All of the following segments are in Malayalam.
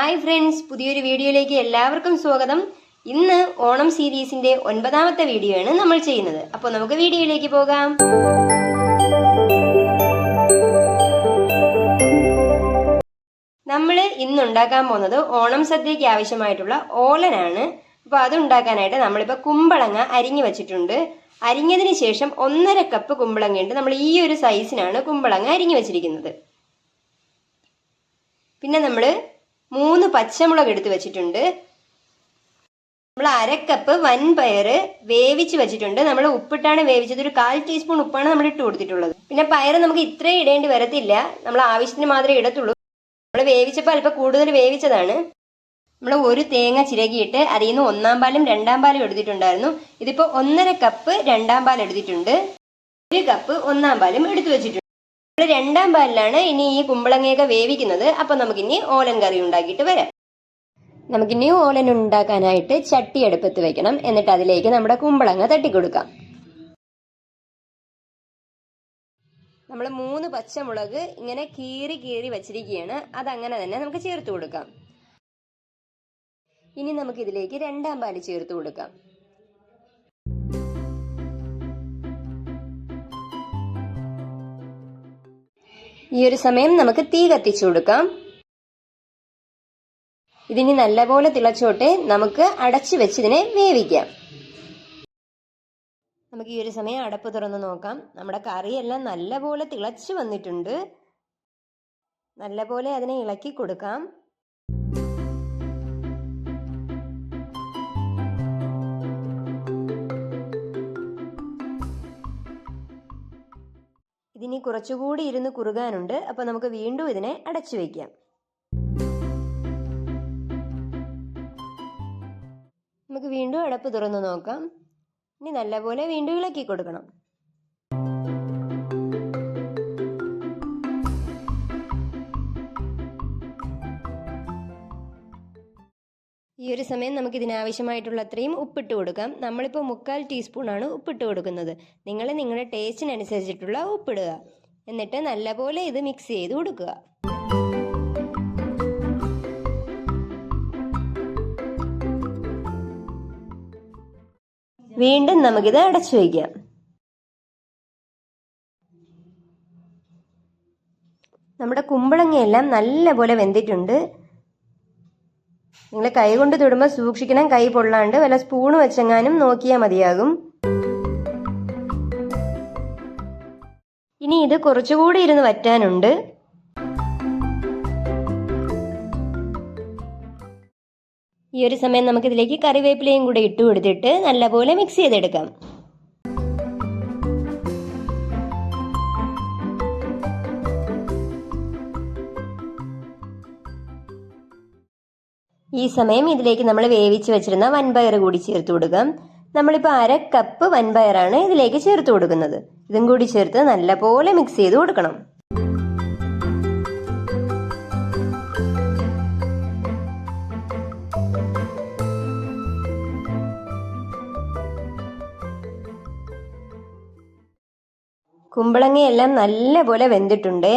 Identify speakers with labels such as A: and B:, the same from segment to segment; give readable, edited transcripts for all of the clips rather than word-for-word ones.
A: ഹായ് ഫ്രണ്ട്സ്, പുതിയൊരു വീഡിയോയിലേക്ക് എല്ലാവർക്കും സ്വാഗതം. ഇന്ന് ഓണം സീരീസിന്റെ 9ാമത്തെ വീഡിയോ ആണ് നമ്മൾ ചെയ്യുന്നത്. അപ്പോൾ നമുക്ക് വീഡിയോയിലേക്ക് പോകാം. നമ്മൾ ഇന്ന് ഉണ്ടാക്കാൻ പോകുന്നത് ഓണം സദ്യയ്ക്ക് ആവശ്യമായിട്ടുള്ള ഓലനാണ്. അപ്പോൾ അത് ഉണ്ടാക്കാനായിട്ട് നമ്മളിപ്പോൾ കുമ്പളങ്ങ അരിഞ്ഞു വെച്ചിട്ടുണ്ട്. അരിഞ്ഞതിന് ശേഷം 1.5 കപ്പ് കുമ്പളങ്ങയുണ്ട്. നമ്മൾ ഈ ഒരു സൈസിനാണ് കുമ്പളങ്ങ അരിഞ്ഞു വെച്ചിരിക്കുന്നത്. പിന്നെ നമ്മൾ 3 പച്ചമുളക് എടുത്ത് വെച്ചിട്ടുണ്ട്. നമ്മൾ 1/2 കപ്പ് വൻപയർ വേവിച്ച് വെച്ചിട്ടുണ്ട്. നമ്മൾ ഉപ്പിട്ടാണ് വേവിച്ചത്. ഒരു 1/4 ടീസ്പൂൺ ഉപ്പാണ് നമ്മൾ ഇട്ട് കൊടുത്തിട്ടുള്ളത്. പിന്നെ പയർ നമുക്ക് ഇത്രയും ഇടേണ്ടി വരത്തില്ല, നമ്മൾ ആവശ്യത്തിന് മാത്രമേ ഇടത്തുള്ളൂ. നമ്മൾ വേവിച്ചപ്പോൾ അല്പം കൂടുതൽ വേവിച്ചതാണ്. നമ്മൾ 1 തേങ്ങ ചിരകിയിട്ട് അതിൽ നിന്ന് 1-ാം പാലും 2-ാം പാലും എടുത്തിട്ടുണ്ടായിരുന്നു. ഇതിപ്പോൾ 1.5 കപ്പ് 2-ാം പാൽ എടുത്തിട്ടുണ്ട്. 1 കപ്പ് 1-ാം പാലും എടുത്തു വെച്ചിട്ടുണ്ട്. നമ്മൾ 2-ാം പാലിലാണ് ഇനി ഈ കുമ്പളങ്ങയൊക്കെ വേവിക്കുന്നത്. അപ്പം നമുക്കിനി ഓലൻ കറി ഉണ്ടാക്കിയിട്ട് വരാം. നമുക്കിനി ഓലൻ ഉണ്ടാക്കാനായിട്ട് ചട്ടി അടുപ്പത്ത് വെക്കണം. എന്നിട്ട് അതിലേക്ക് നമ്മുടെ കുമ്പളങ്ങ തട്ടിക്കൊടുക്കാം. നമ്മൾ 3 പച്ചമുളക് ഇങ്ങനെ കീറി വെച്ചിരിക്കുകയാണ്. അതങ്ങനെ തന്നെ നമുക്ക് ചേർത്ത് കൊടുക്കാം. ഇനി നമുക്കിതിലേക്ക് 2-ാം പാല് ചേർത്ത് കൊടുക്കാം. ഈ ഒരു സമയം നമുക്ക് തീ കത്തിച്ചു കൊടുക്കാം. ഇതിനി നല്ലപോലെ തിളച്ചോട്ടെ. നമുക്ക് അടച്ചു വെച്ചിതിനെ വേവിക്കാം. നമുക്ക് ഈ ഒരു സമയം അടപ്പ് തുറന്ന് നോക്കാം. നമ്മുടെ കറിയെല്ലാം നല്ലപോലെ തിളച്ചു വന്നിട്ടുണ്ട്. നല്ലപോലെ അതിനെ ഇളക്കി കൊടുക്കാം. ഇതിനി കുറച്ചുകൂടി ഇരുന്ന് കുറുകാനുണ്ട്. അപ്പോൾ നമുക്ക് വീണ്ടും ഇതിനെ അടച്ചു വയ്ക്കാം. നമുക്ക് വീണ്ടും അടപ്പ് തുറന്ന് നോക്കാം. ഇനി നല്ലപോലെ വീണ്ടും ഇളക്കി കൊടുക്കണം. ഈ ഒരു സമയം നമുക്ക് ഇതിനാവശ്യമായിട്ടുള്ള അത്രയും ഉപ്പിട്ട് കൊടുക്കാം. നമ്മളിപ്പോൾ 3/4 ടീസ്പൂണാണ് ഉപ്പിട്ട് കൊടുക്കുന്നത്. നിങ്ങൾ നിങ്ങളുടെ ടേസ്റ്റിനനുസരിച്ചിട്ടുള്ള ഉപ്പിടുക. എന്നിട്ട് നല്ലപോലെ ഇത് മിക്സ് ചെയ്ത് കൊടുക്കുക. വീണ്ടും നമുക്കിത് അടച്ചു വയ്ക്കാം. നമ്മുടെ കുമ്പളങ്ങയെല്ലാം നല്ലപോലെ വെന്തിട്ടുണ്ട്. നിങ്ങൾ കൈ കൊണ്ട് തൊടുമ്പോൾ സൂക്ഷിക്കണം, കൈ പൊള്ളാണ്ട്. വല്ല സ്പൂണ് വെച്ചെങ്ങാനും നോക്കിയാൽ മതിയാകും. ഇനി ഇത് കുറച്ചുകൂടി ഇരുന്ന് വറ്റാനുണ്ട്. ഈ ഒരു സമയം നമുക്കിതിലേക്ക് കറിവേപ്പിലയും കൂടെ ഇട്ട് കൊടുത്തിട്ട് നല്ലപോലെ മിക്സ് ചെയ്തെടുക്കാം. ഈ സമയം ഇതിലേക്ക് നമ്മൾ വേവിച്ച് വെച്ചിരുന്ന വൻപയർ കൂടി ചേർത്ത് കൊടുക്കാം. നമ്മളിപ്പോൾ 1/2 കപ്പ് വൻപയറാണ് ഇതിലേക്ക് ചേർത്ത് കൊടുക്കുന്നത്. ഇതും കൂടി ചേർത്ത് നല്ലപോലെ മിക്സ് ചെയ്ത് കൊടുക്കണം. കുമ്പളങ്ങയെല്ലാം നല്ലപോലെ വെന്തിട്ടുണ്ട്.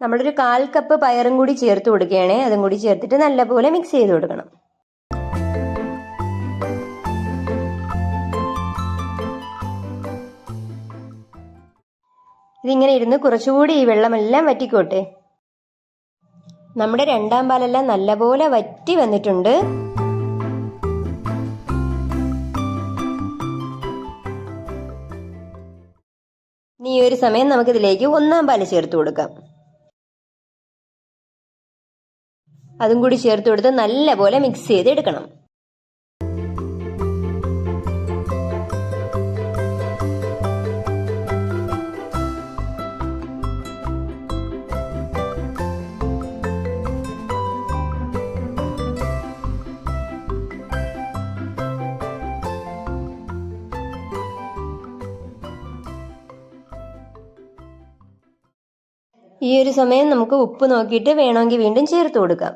A: നമ്മളൊരു 1/4 കപ്പ് പയറും കൂടി ചേർത്ത് കൊടുക്കുകയാണേ. അതും കൂടി ചേർത്തിട്ട് നല്ലപോലെ മിക്സ് ചെയ്ത് കൊടുക്കണം. ഇതിങ്ങനെ ഇരുന്ന് കുറച്ചുകൂടി ഈ വെള്ളമെല്ലാം വറ്റിക്കോട്ടെ. നമ്മുടെ 2-ാം പാലെല്ലാം നല്ലപോലെ വറ്റി വന്നിട്ടുണ്ട്. ഇനി ഈ ഒരു സമയം നമുക്കിതിലേക്ക് 1-ാം പാല് ചേർത്ത് കൊടുക്കാം. അതും കൂടി ചേർത്ത് കൊടുത്ത് നല്ലപോലെ മിക്സ് ചെയ്ത് എടുക്കണം. ഈ ഒരു സമയം നമുക്ക് ഉപ്പ് നോക്കിയിട്ട് വേണമെങ്കിൽ വീണ്ടും ചേർത്ത് കൊടുക്കാം.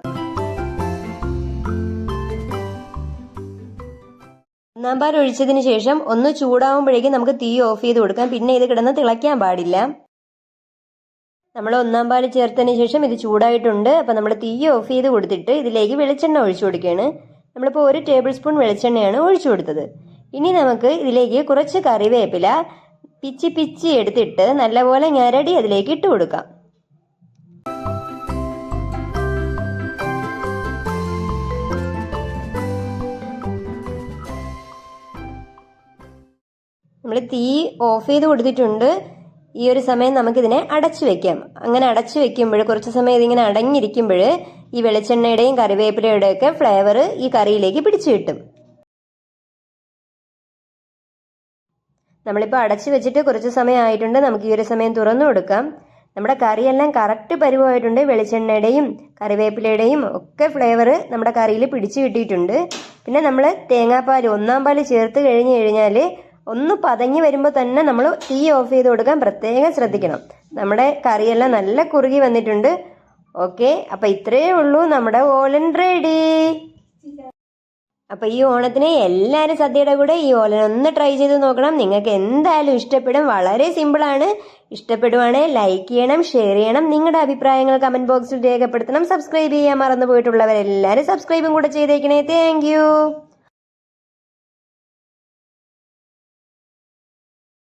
A: ഒന്നാം പാൽ ഒഴിച്ചതിന് ശേഷം ഒന്ന് ചൂടാവുമ്പോഴേക്കും നമുക്ക് തീ ഓഫ് ചെയ്ത് കൊടുക്കാം. പിന്നെ ഇത് കിടന്ന് തിളയ്ക്കാൻ പാടില്ല. നമ്മൾ ഒന്നാം പാൽ ചേർത്തതിന് ശേഷം ഇത് ചൂടായിട്ടുണ്ട്. അപ്പം നമ്മൾ തീ ഓഫ് ചെയ്ത് കൊടുത്തിട്ട് ഇതിലേക്ക് വെളിച്ചെണ്ണ ഒഴിച്ചു കൊടുക്കുകയാണ്. നമ്മളിപ്പോൾ 1 ടേബിൾ സ്പൂൺ വെളിച്ചെണ്ണയാണ് ഒഴിച്ചു കൊടുത്തത്. ഇനി നമുക്ക് ഇതിലേക്ക് കുറച്ച് കറിവേപ്പില പിച്ചി എടുത്തിട്ട് നല്ലപോലെ ഞരടി അതിലേക്ക് ഇട്ട് കൊടുക്കാം. നമ്മൾ തീ ഓഫ് ചെയ്ത് കൊടുത്തിട്ടുണ്ട്. ഈ ഒരു സമയം നമുക്കിതിനെ അടച്ചു വെക്കാം. അങ്ങനെ അടച്ചു വെക്കുമ്പോൾ കുറച്ച് സമയം ഇതിങ്ങനെ അടങ്ങിയിരിക്കുമ്പോൾ ഈ വെളിച്ചെണ്ണയുടെയും കറിവേപ്പിലയുടെയും ഒക്കെ ഫ്ലേവർ ഈ കറിയിലേക്ക് പിടിച്ചു കിട്ടും. നമ്മളിപ്പോൾ അടച്ചു വെച്ചിട്ട് കുറച്ച് സമയം ആയിട്ടുണ്ട്. നമുക്ക് ഈ ഒരു സമയം തുറന്നു കൊടുക്കാം. നമ്മുടെ കറിയെല്ലാം കറക്റ്റ് പരുവമായിട്ടുണ്ട്. വെളിച്ചെണ്ണയുടെയും കറിവേപ്പിലയുടെയും ഒക്കെ ഫ്ലേവർ നമ്മുടെ കറിയിൽ പിടിച്ചു കിട്ടിയിട്ടുണ്ട്. പിന്നെ നമ്മൾ തേങ്ങാപ്പാൽ ഒന്നാം പാൽ ചേർത്ത് കഴിഞ്ഞാൽ ഒന്ന് പതങ്ങി വരുമ്പോൾ തന്നെ നമ്മൾ തീ ഓഫ് ചെയ്ത് കൊടുക്കാൻ പ്രത്യേകം ശ്രദ്ധിക്കണം. നമ്മുടെ കറിയെല്ലാം നല്ല കുറുകി വന്നിട്ടുണ്ട്. ഓക്കെ, അപ്പം ഇത്രയേ ഉള്ളൂ, നമ്മുടെ ഓലൻ റെഡി. അപ്പം ഈ ഓണത്തിന് എല്ലാവരും സദ്യയുടെ കൂടെ ഈ ഓലൻ ഒന്ന് ട്രൈ ചെയ്ത് നോക്കണം. നിങ്ങൾക്ക് എന്തായാലും ഇഷ്ടപ്പെടും. വളരെ സിമ്പിളാണ്. ഇഷ്ടപ്പെടുവാണെങ്കിൽ ലൈക്ക് ചെയ്യണം, ഷെയർ ചെയ്യണം, നിങ്ങളുടെ അഭിപ്രായങ്ങൾ കമന്റ് ബോക്സിൽ രേഖപ്പെടുത്തണം. സബ്സ്ക്രൈബ് ചെയ്യാൻ മറന്നു പോയിട്ടുള്ളവരെല്ലാവരും സബ്സ്ക്രൈബും കൂടെ ചെയ്തേക്കണേ. Thank you.